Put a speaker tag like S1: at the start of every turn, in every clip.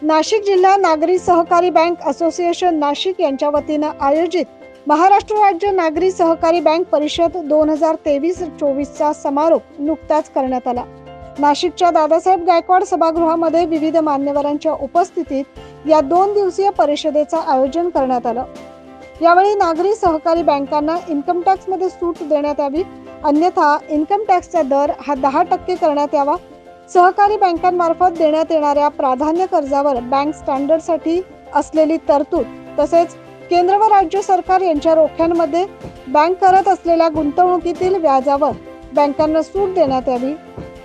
S1: नाशिक जिल्हा नागरी सहकारी बँक असोसिएशन नाशिक यांच्या वतीने आयोजित महाराष्ट्र राज्य नागरी सहकारी बँक परिषद 2023-24 चा समारोप नुकताच करण्यात आला। नाशिकच्या दादासाहेब गायकवाड सभागृहामध्ये विविध मान्यवरांच्या उपस्थितीत या 2 दिवसीय परिषदेचे आयोजन करण्यात आलं। यावेळी नागरी सहकारी बँकांना इन्कम टॅक्स मध्ये सूट देण्यात यावी, अन्यथा इन्कम टॅक्सचा दर हा 10% करण्यात यावा। सहकारी बँकांमार्फत देण्यात येणाऱ्या प्राधान्य कर्जावर बँक स्टँडर्डसाठी असलेली तरतूद, तसेच केंद्र व राज्य सरकार यांच्या रोख्यांमध्ये बँक करत असलेल्या गुंतवणुकीतील व्याजावर बँकांना सूट देण्यात यावी।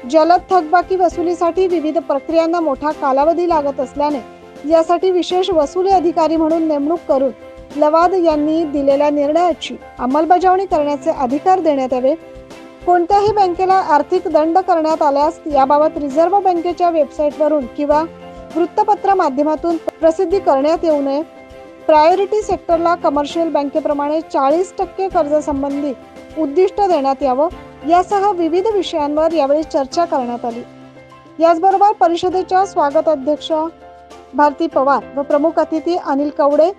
S1: जलद थकबाकी वसुलीसाठी विविध प्रक्रियांना मोठा कालावधी लागत असल्याने यासाठी विशेष वसुली अधिकारी म्हणून नेमणूक करून लवाद यांनी दिलेल्या निर्णयाची अंमलबजावणी करण्याचे अधिकार देण्यात यावे। कोणत्याही बँकेला आर्थिक दंड करण्यात आल्यास याबाबत रिझर्व्ह बँकेच्या वेबसाईटवरून किंवा वृत्तपत्र माध्यमातून प्रसिद्धी करण्यात येऊ नये। प्रायोरिटी सेक्टरला कमर्शियल बँकेप्रमाणे 40% कर्जासंबंधी उद्दिष्ट देण्यात यावं, यासह विविध विषयांवर यावेळी चर्चा करण्यात आली। याचबरोबर परिषदेच्या स्वागत अध्यक्ष भारती पवार व प्रमुख अतिथी अनिल कवडे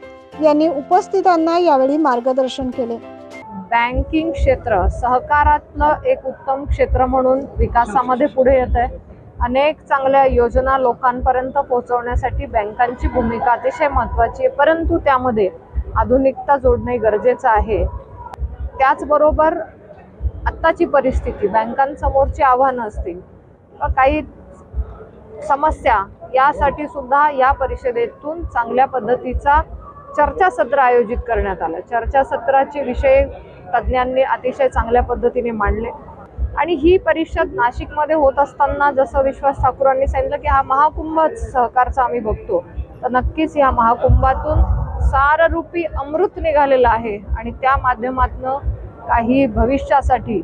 S1: यांनी उपस्थितांना यावेळी मार्गदर्शन केले।
S2: बँकिंग क्षेत्र सहकारातलं एक उत्तम क्षेत्र म्हणून विकासामध्ये पुढे येत आहे। अनेक चांगल्या योजना लोकांपर्यंत पोहोचवण्यासाठी बँकांची भूमिका अतिशय महत्त्वाची आहे, परंतु त्यामध्ये आधुनिकता जोडणे गरजेचं आहे। त्याचबरोबर आत्ताची परिस्थिती, बँकांसमोरची आव्हानं असतील व काही समस्या, यासाठी सुद्धा या परिषदेतून चांगल्या पद्धतीचा चर्चासत्र आयोजित करण्यात आलं। चर्चासत्राचे विषय तज्ञांनी अतिशय चांगल्या पद्धतीने मांडले आणि ही परिषद नाशिकमध्ये होत असताना जसं विश्वास ठाकूरांनी सांगितलं की हा महाकुंभ सहकारचा आम्ही बघतो, तर नक्कीच या महाकुंभातून साररूपी अमृत निघालेलं आहे आणि त्या माध्यमातून काही भविष्यासाठी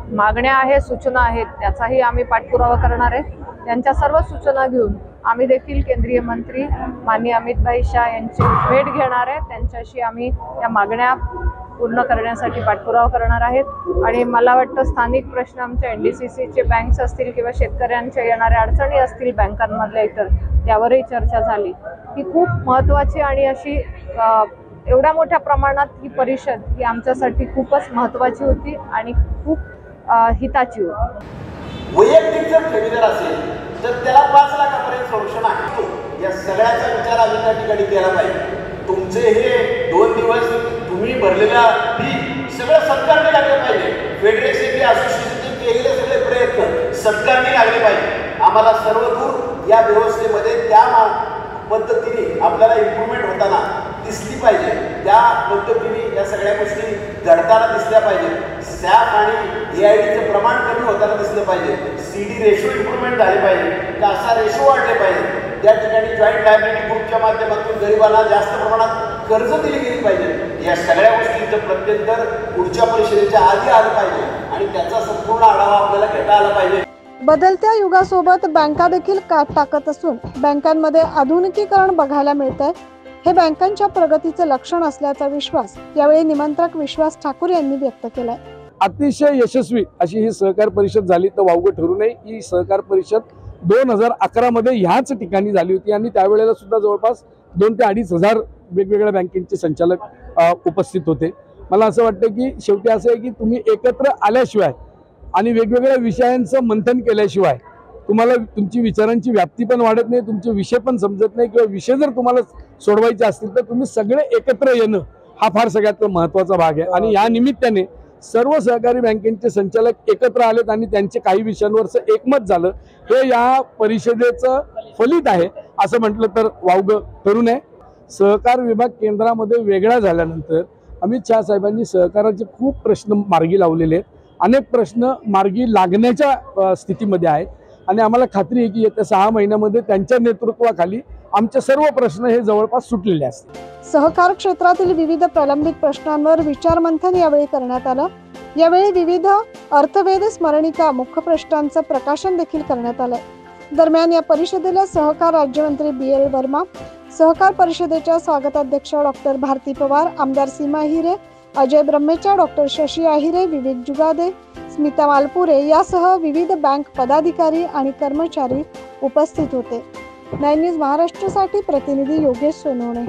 S2: मागण्या आहेत, सूचना आहेत, त्याचाही आम्ही पाठपुरावा करणार आहे। त्यांच्या सर्व सूचना घेऊन आम्ही देखील केंद्रीय मंत्री माननीय अमित शाह यांची भेट घेणार आहे। त्यांच्याशी आम्ही या मागण्या पूर्ण करण्यासाठी पाठपुरावा करणार आहेत आणि मला वाटतं स्थानिक प्रश्न आमच्या एनडीसीसीचे बँक्स असतील किंवा शेतकऱ्यांच्या येणाऱ्या अडचणी असतील बँकांमधल्या इतर, त्यावरही चर्चा झाली। ही खूप महत्त्वाची आणि अशी एवढ्या मोठ्या प्रमाणात ही परिषद ही आमच्यासाठी खूपच महत्त्वाची होती आणि खूप हिताची होती।
S3: वैयक्तिक जर ठेवीदार असेल तर त्याला 5 लाखापर्यंत सोल्युशन आहे। या सगळ्याचा विचार आम्ही त्या ठिकाणी केला पाहिजे। तुमचे हे 2 दिवस तुम्ही भरलेला फी सगळं सरकारने लागलं पाहिजे। फेडरेशन असोसिएशनचे केलेले सगळे प्रयत्न सरकारने लागले पाहिजे। आम्हाला सर्वदूर या व्यवस्थेमध्ये त्या पद्धतीने आपल्याला इम्प्रूव्हमेंट होताना दिसली पाहिजे, त्या पद्धतीने या सगळ्या गोष्टी घडताना दिसल्या पाहिजे। सॅप आणि एआयडीचं प्रमाण कमी होताना दिसलं पाहिजे। सीडी रेशो इम्प्रूव्हमेंट झाले पाहिजे, कासा रेशो वाढले पाहिजे। त्या ठिकाणी जॉईंट लायबिलिटी ग्रुपच्या माध्यमातून गरिबांना जास्त प्रमाणात कर्ज दिली गेली पाहिजे। या सगळ्या गोष्टींचं प्रत्यंतर पुढच्या परिषदेच्या आधी आलं पाहिजे आणि त्याचा संपूर्ण आढावा आपल्याला घेता आला पाहिजे।
S1: बदलत्या युगासोबत बँका देखील काट टाकत असून बँकांमध्ये आधुनिकीकरण बघायला मिळतंय। हे बँकांच्या प्रगतीचे लक्षण असल्याचा विश्वास यावेळी निमंत्रक विश्वास ठाकूर यांनी व्यक्त केलाय।
S4: अतिशय यशस्वी अशी ही सहकार परिषद झाली तर वावगं ठरू नये। ही सहकार परिषद 2011 मध्ये ह्याच ठिकाणी झाली होती आणि त्यावेळेला सुद्धा जवळपास 2,000 ते 2,500 वेगवेगळ्या बँकेचे संचालक उपस्थित होते। मला असं वाटतं की शेवटी असं आहे की तुम्ही एकत्र आल्याशिवाय आणि वेगवेगळ्या विषयांचं मंथन केल्याशिवाय तुम्हाला तुमची विचारांची व्याप्ती पण वाढत नाही, तुमचे विषय पण समजत नाही, किंवा विषय जर तुम्हाला सोडवायचे असतील तर तुम्ही सगळे एकत्र येणं हा फार सगळ्यात महत्त्वाचा भाग आहे। आणि या निमित्ताने सर्व सहकारी बँकेचे संचालक एकत्र आलेत आणि त्यांचे काही विषयांवरचं एकमत झालं, हे या परिषदेचं फलित आहे असं म्हटलं तर वावगं ठरू नये। सहकार विभाग केंद्रामध्ये वेगळा झाल्यानंतर अमित शाह साहेबांनी सहकाराचे खूप प्रश्न मार्गी लावलेले आहेत। अनेक प्रश्न मार्गी लागण्याच्या स्थितीमध्ये आहेत आणि आम्हाला खात्री आहे की येत्या 6 महिन्यामध्ये त्यांच्या नेतृत्वाखाली आमचे सर्व प्रश्न हे जवळपास सुटलेले असतील।
S1: सहकार क्षेत्रातील विविध प्रलंबित प्रश्नांवर विचारमंथन यावेळी करण्यात आलं। यावेळी विविध अर्थवेध स्मरणिका मुख्य प्रश्नांचं प्रकाशन देखील करण्यात आलं। दरम्यान या परिषदेला सहकार राज्यमंत्री BL वर्मा, सहकार परिषदेच्या स्वागताध्यक्ष डॉक्टर भारती पवार, आमदार सीमा हिरे, अजय ब्रह्मेचा, डॉक्टर शशी आहिरे, विवेक जुगादे, स्मिता मालपुरे यासह विविध बँक पदाधिकारी आणि कर्मचारी उपस्थित होते। 9 न्यूज महाराष्ट्रासाठी प्रतिनिधी योगेश सोनवणे.